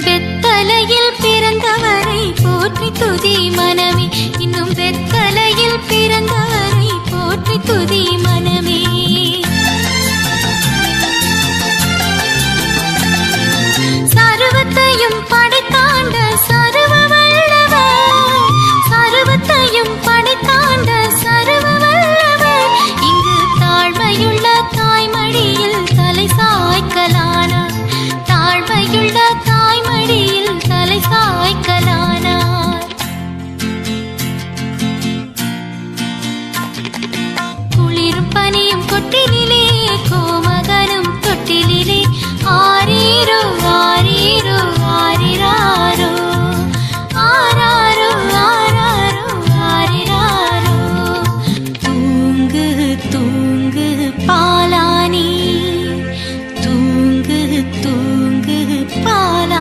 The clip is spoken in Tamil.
வெத்தலையில் பிறந்தவரை போற்றி துதி மனமே, இன்னும் வெத்தலையில் பிறந்தவரை போற்றி துதி மனமே. சர்வத்தையும் படைத்தாண்ட சர்வ வல்லவர், சர்வத்தையும் படைத்தாண்ட சர்வ வல்லவர், இங்கு தாழ்மையுள்ள தாய்மடியில் தலை சாய்க்கலானார், தாழ்மையுள்ள தாய்மடியில் தலை சாய்க்கலானார். குளிரும் பனியும் கொட்டினிலே, கோமகனும் தொட்டிலே, ஆரீரோ ஆரீரோ